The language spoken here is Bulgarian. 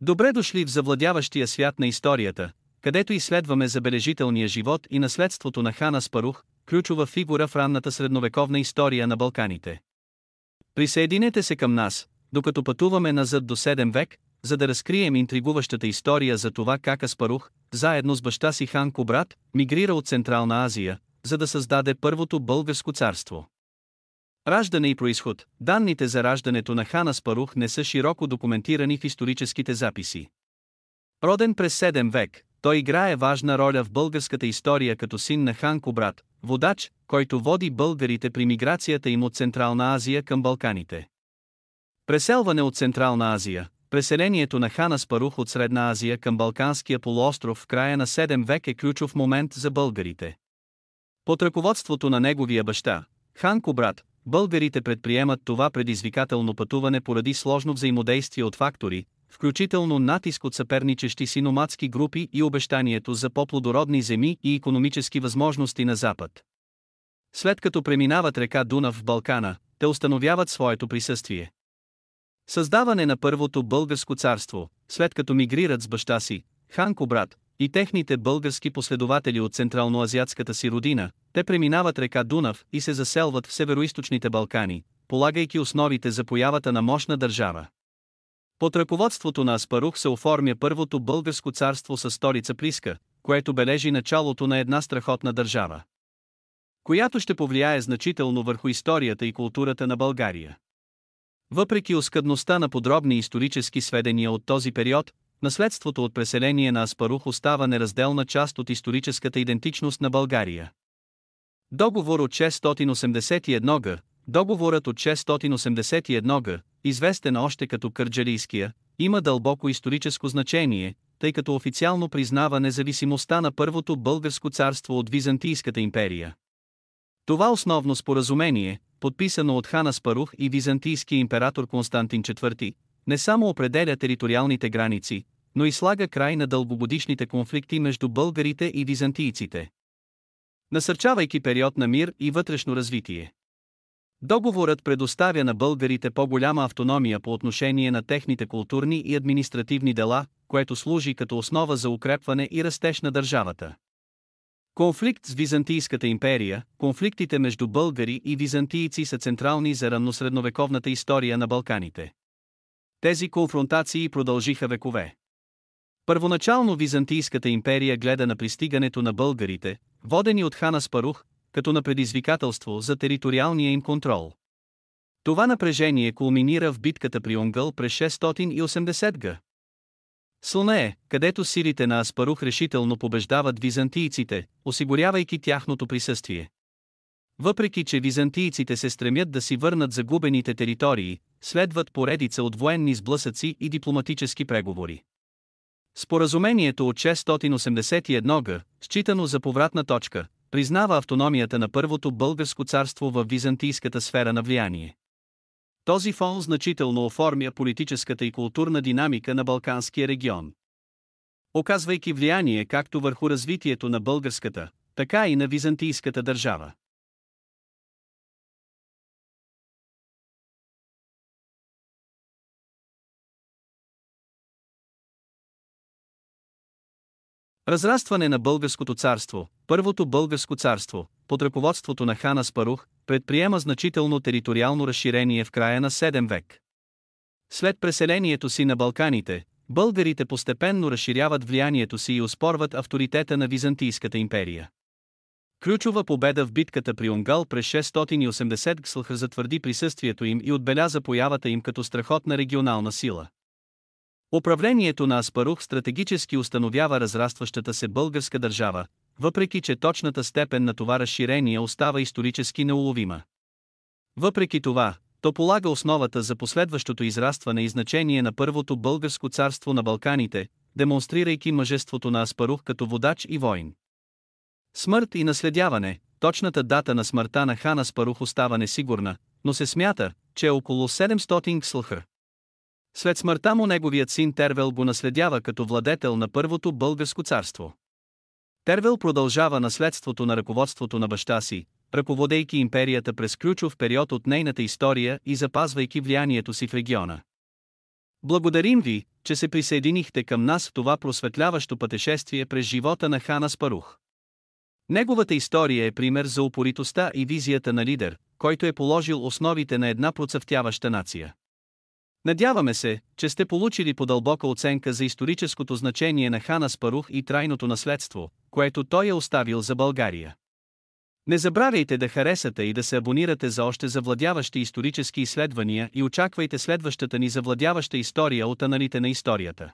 Добре дошли в завладяващия свят на историята, където изследваме забележителния живот и наследството на хан Аспарух, ключова фигура в ранната средновековна история на Балканите. Присъединете се към нас, докато пътуваме назад до 7 век, за да разкрием интригуващата история за това как Аспарух, заедно с баща си хан Кубрат, мигрира от Централна Азия, за да създаде първото българско царство. Раждане и произход. Данните за раждането на хан Аспарух не са широко документирани в историческите записи. Роден през 7 век, той играе важна роля в българската история като син на хан Кубрат, водач, който води българите при миграцията им от Централна Азия към Балканите. Преселване от Централна Азия. Преселението на хан Аспарух от Средна Азия към Балканския полуостров в края на 7 век е ключов момент за българите. Под ръководството на неговия баща, хан Кубрат, българите предприемат това предизвикателно пътуване поради сложно взаимодействие от фактори, включително натиск от съперничещи си номадски групи и обещанието за по-плодородни земи и икономически възможности на Запад. След като преминават река Дунав в Балкана, те установяват своето присъствие. Създаване на първото българско царство, след като мигрират с баща си, хан Кубрат, и техните български последователи от централноазиатската си родина, те преминават река Дунав и се заселват в североизточните Балкани, полагайки основите за появата на мощна държава. Под ръководството на Аспарух се оформя първото българско царство със столица Плиска, което бележи началото на една страхотна държава, която ще повлияе значително върху историята и културата на България. Въпреки оскъдността на подробни исторически сведения от този период, наследството от преселение на Аспарух остава неразделна част от историческата идентичност на България. Договор от 681 г. Договорът от 681 г., известен още като Кърджалийския, има дълбоко историческо значение, тъй като официално признава независимостта на първото българско царство от Византийската империя. Това основно споразумение, подписано от хан Аспарух и византийския император Константин IV, не само определя териториалните граници, но и слага край на дългогодишните конфликти между българите и византийците, насърчавайки период на мир и вътрешно развитие. Договорът предоставя на българите по-голяма автономия по отношение на техните културни и административни дела, което служи като основа за укрепване и растеж на държавата. Конфликт с Византийската империя. Конфликтите между българи и византийци са централни за ранносредновековната история на Балканите. Тези конфронтации продължиха векове. Първоначално Византийската империя гледа на пристигането на българите, водени от хан Аспарух, като на предизвикателство за териториалния им контрол. Това напрежение кулминира в битката при Онгъл през 680 г. Слънее, където силите на Аспарух решително побеждават византийците, осигурявайки тяхното присъствие. Въпреки че византийците се стремят да си върнат загубените територии, следват поредица от военни сблъсъци и дипломатически преговори. Споразумението от 681 г., считано за повратна точка, признава автономията на първото българско царство в византийската сфера на влияние. Този фон значително оформя политическата и културна динамика на Балканския регион, оказвайки влияние както върху развитието на българската, така и на византийската държава. Разрастване на българското царство. Първото българско царство, под ръководството на хан Аспарух, предприема значително териториално разширение в края на 7 век. След преселението си на Балканите, българите постепенно разширяват влиянието си и оспорват авторитета на Византийската империя. Ключова победа в битката при Онгъл през 680 г. затвърди присъствието им и отбеляза появата им като страхотна регионална сила. Управлението на Аспарух стратегически установява разрастващата се българска държава, въпреки че точната степен на това разширение остава исторически неуловима. Въпреки това, то полага основата за последващото израстване и значение на първото българско царство на Балканите, демонстрирайки мъжеството на Аспарух като водач и войн. Смърт и наследяване. Точната дата на смъртта на хан Аспарух остава несигурна, но се смята, че е около 700 г. След смъртта му неговият син Тервел го наследява като владетел на първото българско царство. Тервел продължава наследството на ръководството на баща си, ръководейки империята през ключов период от нейната история и запазвайки влиянието си в региона. Благодарим ви, че се присъединихте към нас в това просветляващо пътешествие през живота на Хан Аспарух. Неговата история е пример за упоритостта и визията на лидер, който е положил основите на една процъфтяваща нация. Надяваме се, че сте получили по-дълбока оценка за историческото значение на Хан Аспарух и трайното наследство, което той е оставил за България. Не забравяйте да харесате и да се абонирате за още завладяващи исторически изследвания и очаквайте следващата ни завладяваща история от аналите на историята.